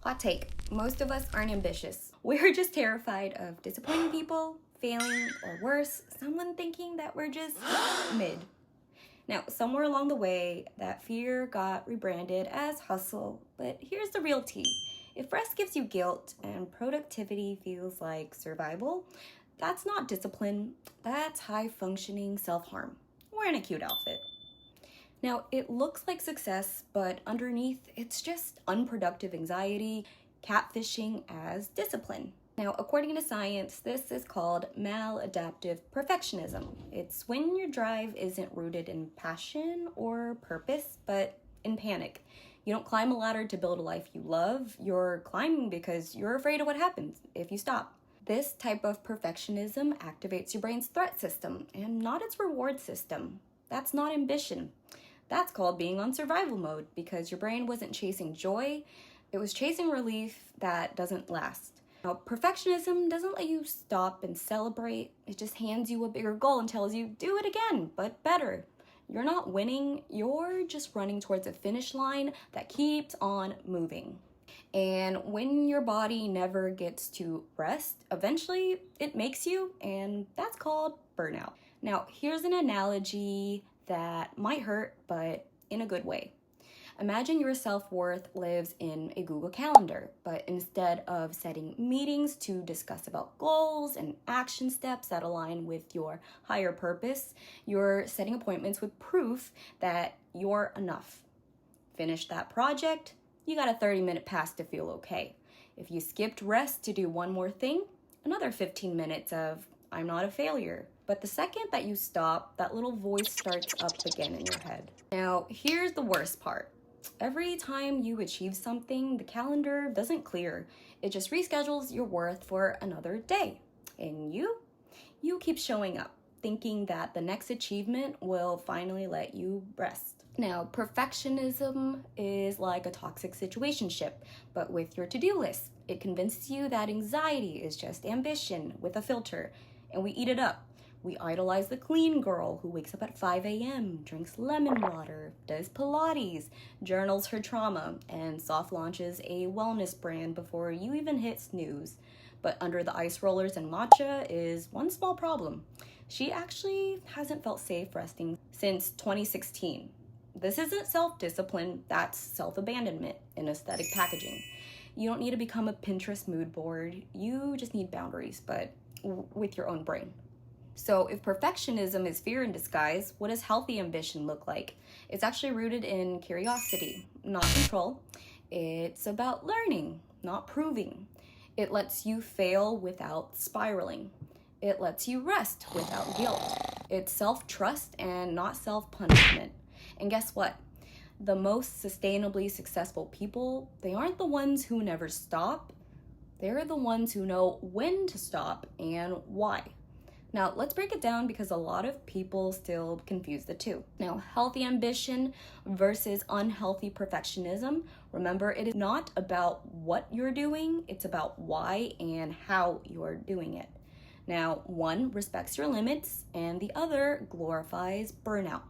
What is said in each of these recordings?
Hot take, most of us aren't ambitious. We're just terrified of disappointing people, failing, or worse, someone thinking that we're just mid. Now, somewhere along the way, that fear got rebranded as hustle, but here's the real tea. If rest gives you guilt and productivity feels like survival, that's not discipline, that's high-functioning self-harm. We're in a cute outfit. Now, it looks like success, but underneath, it's just unproductive anxiety, catfishing as discipline. Now, according to science, this is called maladaptive perfectionism. It's when your drive isn't rooted in passion or purpose, but in panic. You don't climb a ladder to build a life you love. You're climbing because you're afraid of what happens if you stop. This type of perfectionism activates your brain's threat system and not its reward system. That's not ambition. That's called being on survival mode because your brain wasn't chasing joy, it was chasing relief that doesn't last. Now, perfectionism doesn't let you stop and celebrate. It just hands you a bigger goal and tells you, do it again, but better. You're not winning, you're just running towards a finish line that keeps on moving. And when your body never gets to rest, eventually it makes you, and that's called burnout. Now, here's an analogy that might hurt, but in a good way. Imagine your self-worth lives in a Google Calendar, but instead of setting meetings to discuss about goals and action steps that align with your higher purpose, you're setting appointments with proof that you're enough. Finish that project, you got a 30-minute pass to feel okay. If you skipped rest to do one more thing, another 15 minutes of I'm not a failure. But the second that you stop, that little voice starts up again in your head. Now, here's the worst part. Every time you achieve something, the calendar doesn't clear. It just reschedules your worth for another day. And you keep showing up, thinking that the next achievement will finally let you rest. Now, perfectionism is like a toxic situationship, but with your to-do list. It convinces you that anxiety is just ambition with a filter, and we eat it up. We idolize the clean girl who wakes up at 5 a.m., drinks lemon water, does Pilates, journals her trauma, and soft launches a wellness brand before you even hit snooze. But under the ice rollers and matcha is one small problem. She actually hasn't felt safe resting since 2016. This isn't self-discipline, that's self-abandonment in aesthetic packaging. You don't need to become a Pinterest mood board, you just need boundaries, but with your own brain. So if perfectionism is fear in disguise, what does healthy ambition look like? It's actually rooted in curiosity, not control. It's about learning, not proving. It lets you fail without spiraling. It lets you rest without guilt. It's self-trust and not self-punishment. And guess what? The most sustainably successful people, they aren't the ones who never stop. They're the ones who know when to stop and why. Now, let's break it down because a lot of people still confuse the two. Now, healthy ambition versus unhealthy perfectionism. Remember, it is not about what you're doing, it's about why and how you're doing it. Now, one respects your limits and the other glorifies burnout.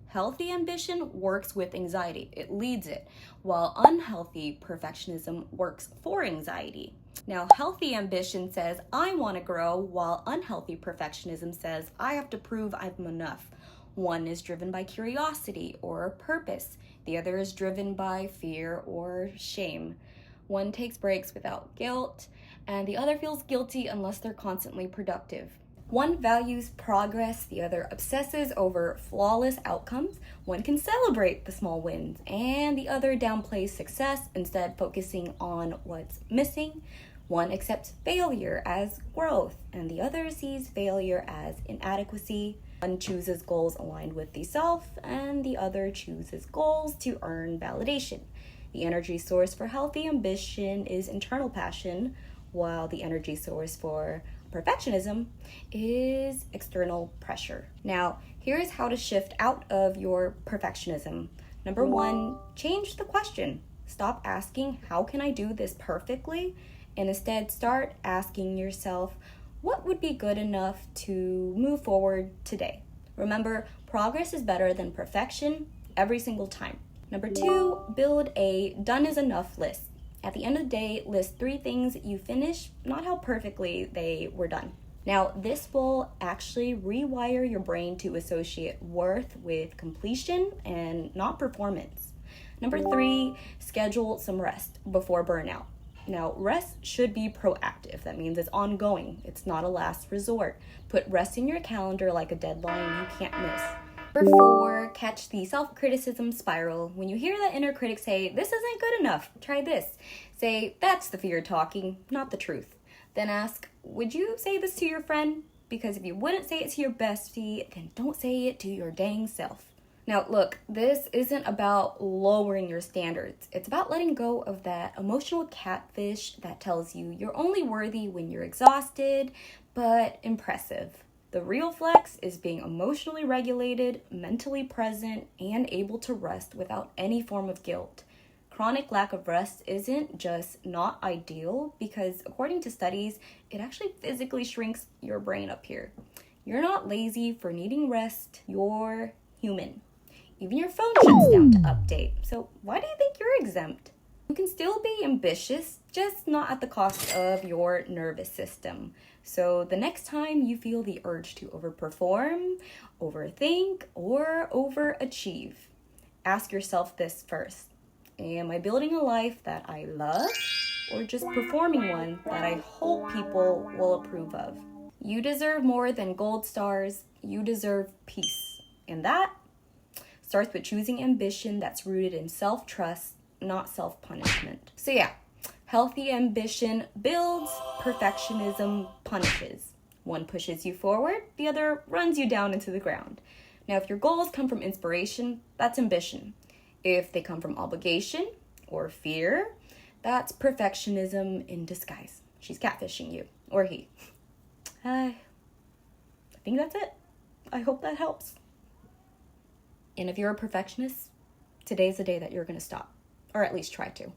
Healthy ambition works with anxiety, it leads it, while unhealthy perfectionism works for anxiety. Now, healthy ambition says, I want to grow, while unhealthy perfectionism says, I have to prove I'm enough. One is driven by curiosity or purpose. The other is driven by fear or shame. One takes breaks without guilt, and the other feels guilty unless they're constantly productive. One values progress, the other obsesses over flawless outcomes. One can celebrate the small wins, and the other downplays success, instead focusing on what's missing. One accepts failure as growth, and the other sees failure as inadequacy. One chooses goals aligned with the self, and the other chooses goals to earn validation. The energy source for healthy ambition is internal passion, while the energy source for perfectionism is external pressure. Now, here's how to shift out of your perfectionism. Number one, change the question. Stop asking, how can I do this perfectly? And instead start asking yourself, what would be good enough to move forward today? Remember, progress is better than perfection every single time. Number two, build a done is enough list. At the end of the day, list 3 things you finished, not how perfectly they were done. Now, this will actually rewire your brain to associate worth with completion and not performance. Number 3, schedule some rest before burnout. Now, rest should be proactive. That means it's ongoing. It's not a last resort. Put rest in your calendar like a deadline you can't miss. Number 4, catch the self-criticism spiral. When you hear that inner critic say, this isn't good enough, try this. Say, that's the fear talking, not the truth. Then ask, would you say this to your friend? Because if you wouldn't say it to your bestie, then don't say it to your dang self. Now, look, this isn't about lowering your standards. It's about letting go of that emotional catfish that tells you you're only worthy when you're exhausted, but impressive. The real flex is being emotionally regulated, mentally present, and able to rest without any form of guilt. Chronic lack of rest isn't just not ideal because, according to studies, it actually physically shrinks your brain up here. You're not lazy for needing rest. You're human. Even your phone shuts down to update. So why do you think you're exempt? You can still be ambitious, just not at the cost of your nervous system. So the next time you feel the urge to overperform, overthink, or overachieve, ask yourself this first. Am I building a life that I love, or just performing one that I hope people will approve of? You deserve more than gold stars. You deserve peace. And that starts with choosing ambition that's rooted in self-trust, not self-punishment. So yeah, healthy ambition builds, perfectionism punishes. One pushes you forward, the other runs you down into the ground. Now, if your goals come from inspiration, that's ambition. If they come from obligation or fear, that's perfectionism in disguise. She's catfishing you, or he. I think that's it. I hope that helps. And if you're a perfectionist, today's the day that you're going to stop, or at least try to.